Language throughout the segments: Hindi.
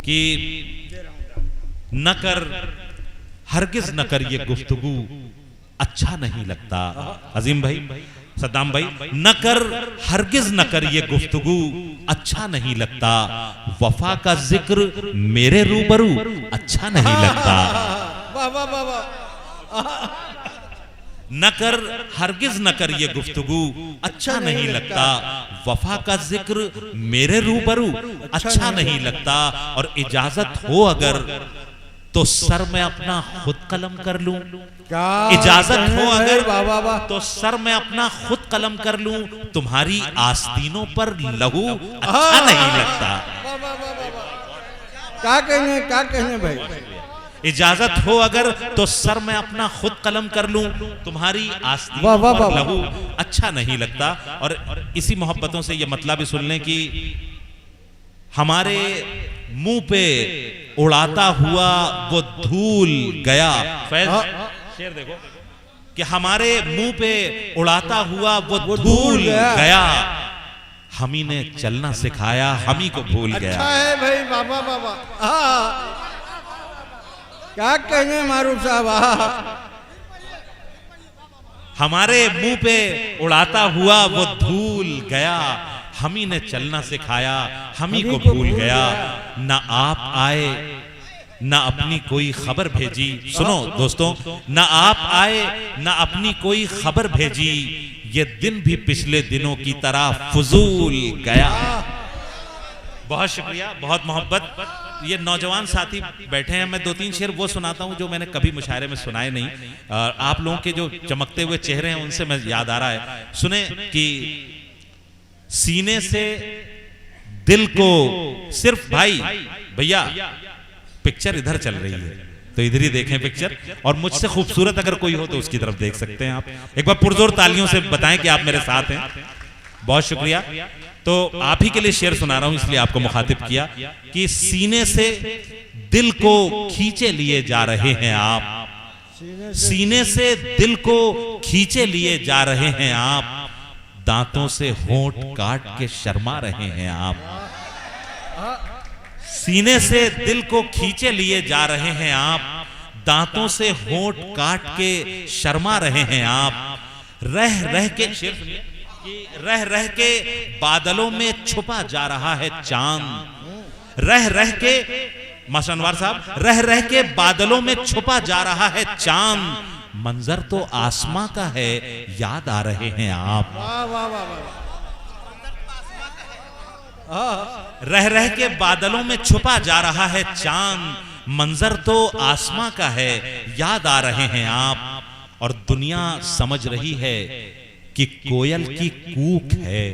कि न कर, हरगिज न कर ये गुफ्तगू, अच्छा नहीं लगता। अजीम भाई, सद्दाम भाई, न कर, हरगिज न कर ये गुफ्तगू, अच्छा नहीं लगता। वफा का जिक्र मेरे रूबरू अच्छा नहीं लगता। न कर, हरगिज न कर ये गुफ्तगू, अच्छा नहीं लगता। वफा का जिक्र मेरे रूबरू अच्छा नहीं लगता। और इजाजत हो अगर तो सर में अपना खुद कलम कर लूं। इजाजत हो अगर तो सर में अपना खुद कलम कर लूं। तुम्हारी आस्तीनों पर लहू अच्छा नहीं लगता। क्या कहने भाई? इजाजत हो अगर तो सर में अपना खुद कलम कर लूं। तुम्हारी आस्तीनों पर लहू अच्छा नहीं लगता। और इसी मोहब्बतों से ये मतलब भी सुन लें कि हमारे मुंह पे उड़ाता हुआ वो धूल गया। फैज शेर देखो कि हमारे मुंह पे उड़ाता हुआ वो धूल गया। हम ही ने चलना सिखाया, हम ही को भूल गया। अच्छा है भाई, बाबा बाबा। क्या कहने मारूफ साहब? हमारे मुंह पे उड़ाता हुआ वो धूल गया। हम ही ने चलना सिखाया, हम ही को भूल गया। ना आप आए, ना अपनी कोई खबर भेजी। सुनो दोस्तों, ना आप आए, ना अपनी कोई खबर भेजी। ये दिन भी पिछले दिनों की तरह फुजूल गया। बहुत शुक्रिया, बहुत मोहब्बत। ये नौजवान साथी बैठे हैं, मैं 2-3 शेर वो सुनाता हूं जो मैंने कभी मुशायरे में सुनाए नहीं। आप लोगों के जो चमकते हुए चेहरे हैं उनसे मैं याद आ रहा है। सुने कि सीने से दिल को सिर्फ भाई भैया, पिक्चर इधर चल रही है तो इधर ही देखें पिक्चर। और मुझसे खूबसूरत अगर कोई हो तो उसकी तरफ देख सकते हैं आप। एक बार पुरजोर तालियों से बताएं कि आप मेरे साथ हैं। बहुत शुक्रिया। तो आप ही के लिए शेर सुना रहा हूं, इसलिए आपको मुखातिब किया कि सीने से दिल को खींचे लिए जा रहे हैं आप। सीने से दिल को खींचे लिए जा रहे हैं आप। दांतों से होंठ काट के शर्मा रहे हैं आप। सीने से दिल को खींचे लिए जा रहे हैं आप। दांतों से होंठ काट के शर्मा रहे हैं आप। रह रह के शेर सुनिए कि रह रह के बादलों में छुपा जा रहा है चांद। रह रह के मास्टर अनवार साहब, रह रह के बादलों में छुपा जा रहा है चांद। मंजर तो आसमां का है, याद आ रहे हैं आप। रह रह के बादलों में छुपा जा रहा है चांद। मंजर तो आसमां का है, याद आ रहे हैं आप। और दुनिया समझ रही है कि कोयल की कूक है।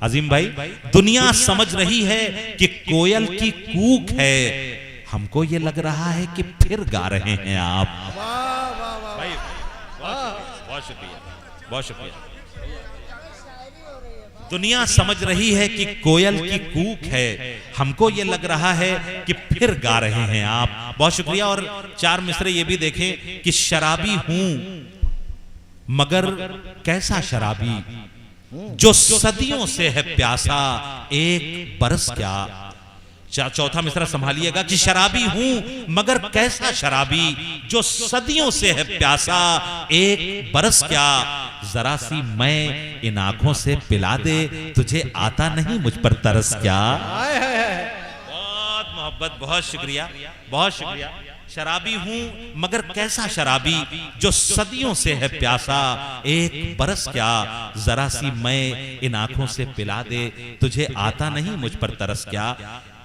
अजीम भाई, दुनिया समझ रही है कि कोयल की कूक है। हमको ये लग रहा है कि फिर गा रहे हैं आप। भाई बहुत शुक्रिया, बहुत शुक्रिया। दुनिया समझ रही है कि कोयल की कूक है। हमको ये लग रहा है कि फिर गा रहे हैं आप। बहुत शुक्रिया। और 4 मिसरे ये भी देखें कि शराबी हूं मगर कैसा शराबी, जो सदियों से है प्यासा, एक बरस क्या। चौथा मिसरा संभालिएगा कि शराबी हूं मगर कैसा शराबी, जो सदियों से है प्यासा, एक बरस क्या। जरा सी मैं इन आंखों से पिला दे, तुझे आता नहीं मुझ पर तरस क्या। बहुत मोहब्बत, बहुत शुक्रिया, बहुत शुक्रिया। शराबी हूं मगर कैसा शराबी, जो सदियों से है प्यासा, एक बरस क्या। जरा सी मैं इन आंखों से पिला दे, तुझे आता नहीं मुझ पर तरस क्या।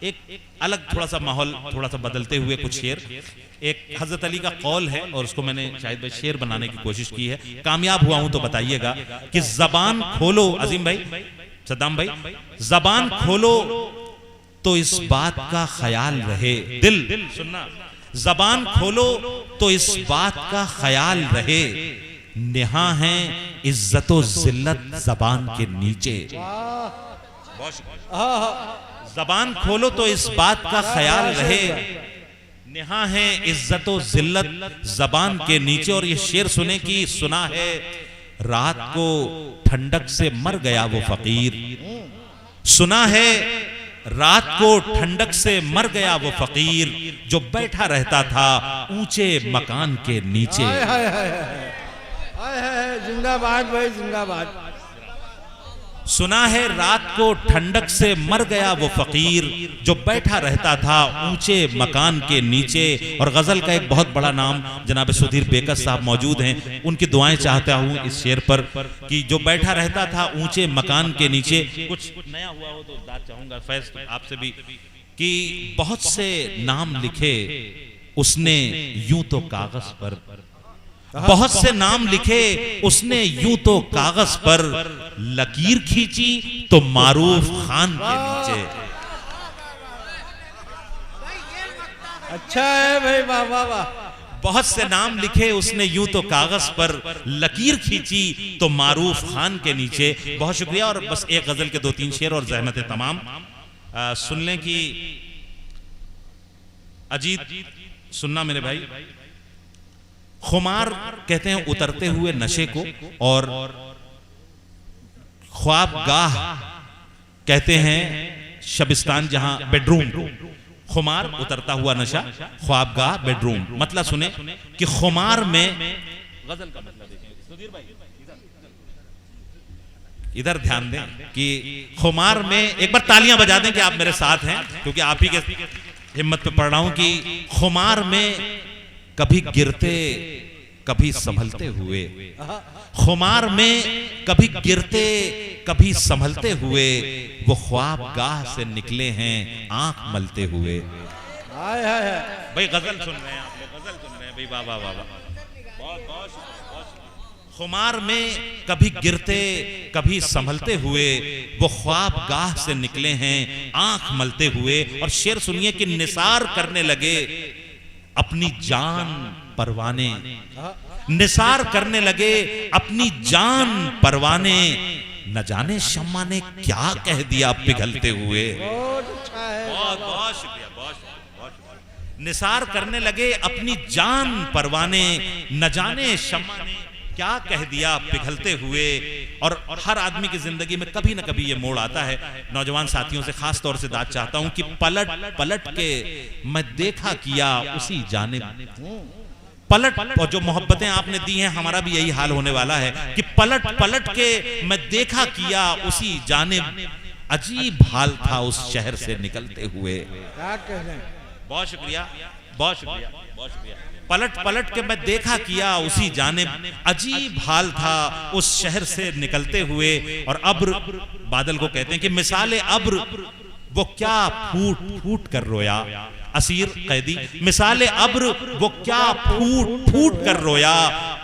एक अलग थोड़ा सा माहौल, थोड़ा सा बदलते हुए कुछ शेर। एक हजरत अली का कौल है और उसको मैंने शायद भाई शेर बनाने की कोशिश की है। कामयाब हुआ हूं तो बताइएगा कि जबान खोलो, अजीम भाई, सद्दाम भाई, जबान खोलो तो इस बात का ख्याल रहे। दिल सुनना, जबान खोलो तो इस बात का ख्याल रहे। नेहा है इज्जतो जिल्लत जबान के नीचे। जबान खोलो तो इस बात का ख्याल रहे। नेहा है इज्जतो जिल्लत जबान के नीचे। और ये शेर सुने कि सुना है रात को ठंडक से मर गया वो फकीर। सुना है रात को ठंडक से मर गया वो फकीर जो बैठा रहता था ऊंचे मकान के नीचे। हाय हाय हाय हाय हाय हाय, जिंदाबाद भाई जिंदाबाद। सुना है रात को ठंडक से मर गया वो फकीर जो बैठा रहता था ऊंचे मकान के नीचे। और गजल का एक बहुत बड़ा नाम जनाब सुधीर बेकस साहब मौजूद हैं, उनकी दुआएं चाहता हूं इस शेर पर कि जो बैठा रहता था ऊंचे मकान के नीचे। कुछ नया हुआ हो तो दाद चाहूंगा फैज आपसे भी कि बहुत से नाम लिखे उसने यूं तो कागज पर, बहुत से नाम लिखे उसने यूं तो कागज पर, लकीर खींची तो मारूफ खान के नीचे। अच्छा है भाई, वाह वाह वाह। बहुत से नाम लिखे उसने यूं तो कागज पर, लकीर खींची तो मारूफ खान के नीचे। बहुत शुक्रिया। और बस एक गजल के 2-3 शेर और जहमत तमाम सुन लें कि अजीत सुनना मेरे भाई। खुमार कहते हैं उतरते हुए नशे को, और ख्वाबगाह कहते हैं शबिस्तान जहां बेडरूम को। खुमार उतरता हुआ नशा, ख्वाबगाह बेडरूम। मतलब सुने कि खुमार में गजल का मतलब देखिए सुधीर भाई, इधर ध्यान दें कि खुमार में एक बार तालियां बजा दें कि आप मेरे साथ हैं, क्योंकि आप ही के हिम्मत पे पढ़ रहा हूं कि खुमार में कभी गिरते कभी संभलते हुए, खुमार में कभी गिरते कभी संभलते हुए, वो ख्वाबगाह से निकले हैं आंख मलते हुए। हाय हाय हाय भाई गजल सुन रहे हैं आप लोग, गजल सुन रहे हैं भाई, वाह वाह वाह वाह। बहुत खुमार में कभी गिरते कभी संभलते हुए, वो ख्वाबगाह से निकले हैं आंख मलते हुए। और शेर सुनिए कि निसार करने लगे अपनी जान परवाने, निसार करने लगे अपनी जान परवाने, न जाने शम्मा ने क्या कह दिया पिघलते हुए। बहुत अच्छा है, बहुत बहुत शुक्रिया, बहुत शुक्रिया। निसार करने लगे अपनी जान परवाने, न जाने शम्मा ने क्या कह दिया पिघलते हुए। और हर आदमी की जिंदगी में कभी ना कभी ये मोड़ आता है। नौजवान साथियों से खास तौर से दाद चाहता हूं कि पलट पलट के मैं देखा किया उसी जानिब, पलट, और जो मोहब्बतें आपने दी हैं हमारा भी यही हाल होने वाला है कि पलट पलट के मैं देखा किया उसी जानिब, अजीब हाल था उस शहर से निकलते हुए। क्या कहने। बहुत शुक्रिया, बहुत शुक्रिया, बहुत शुक्रिया। पलट पलट के मैं देखा किया उसी जानिब, अजीब हाल था उस शहर से निकलते हुए। और अब्र, बादल को कहते हैं कि मिसाले अब्र वो क्या फूट फूट कर रोया, असीर कैदी, मिसाले अब्र वो क्या फूट फूट कर रोया,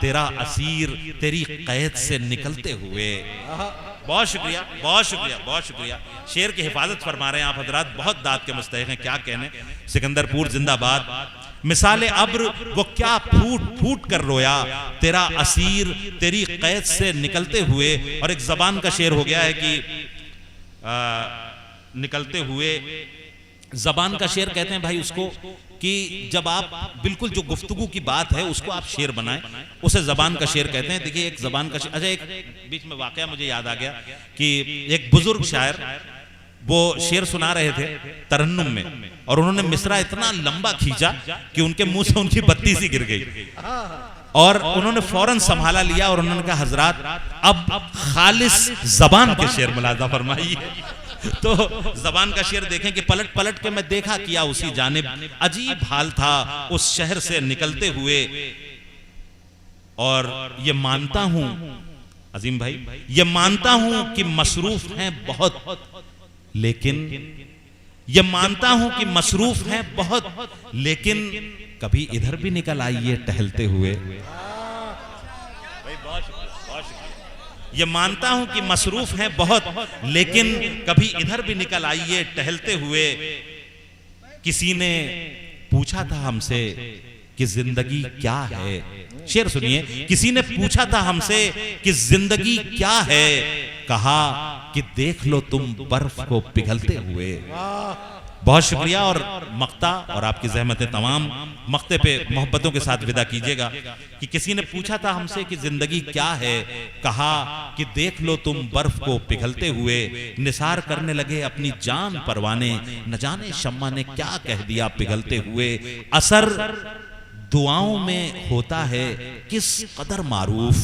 तेरा असीर तेरी कैद से निकलते हुए। बहुत शुक्रिया, बहुत शुक्रिया, बहुत शुक्रिया। शेर की हिफाजत फरमा रहे हैं आप हजरात, बहुत दाद के मुस्तहिक हैं, क्या कहने। सिकंदरपुर जिंदाबाद। मिसाले अब्र वो क्या फूट फूट कर रोया, तेरा असीर तेरी कैद से निकलते हुए। और एक जबान का शेर हो गया है कि निकलते हुए, जबान का शेर कहते हैं भाई उसको कि जब आप बिल्कुल जो गुफ्तगू की बात है उसको आप शेर बनाएं, उसे जबान का शेर कहते हैं। देखिए एक जबान का शेर, अच्छा एक बीच में वाकया मुझे याद आ गया कि एक बुजुर्ग शायर वो शेर सुना रहे थे तरन्नुम में, और उन्होंने मिसरा इतना लंबा खींचा कि उनके मुंह से उनकी बत्ती सी गिर गई, और उन्होंने फौरन संभाला लिया और उन्होंने कहा हजरात अब खालिस जबान के शेर मुलाजा फरमाइए। तो जबान का शेर देखें कि पलट पलट के मैं देखा किया उसी जानिब, अजीब हाल था उस शहर से निकलते हुए। और ये मानता हूं अजीम भाई, ये मानता हूं कि मसरूफ हैं बहुत, लेकिन ये मानता हूं कि मसरूफ हैं बहुत, लेकिन कभी इधर भी निकल आइए टहलते हुए। ये मानता हूं कि मसरूफ हैं बहुत, लेकिन कभी इधर भी निकल आइए टहलते हुए। किसी ने पूछा था हमसे कि जिंदगी क्या है, शेर सुनिए, किसी ने पूछा था हमसे कि जिंदगी क्या है, कहा कि देख लो तुम बर्फ को पिघलते हुए। बहुत शुक्रिया। और मक्ता और आपकी ज़हमतें तमाम, मक्ते पे मोहब्बतों के साथ विदा कीजिएगा। कि किसी ने पूछा था हमसे कि जिंदगी क्या है, कहा कि देख लो तुम बर्फ को पिघलते हुए, निसार करने लगे अपनी जान परवाने, न जाने शम्मा ने क्या कह दिया पिघलते हुए। असर दुआओं में होता है किस कदर मारूफ,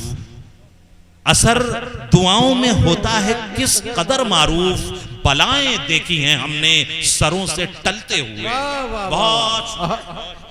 असर दुआओं में होता है किस कदर मारूफ, बलाएं देखी हैं हमने सरों से टलते हुए। वाह वाह वाह। बहुत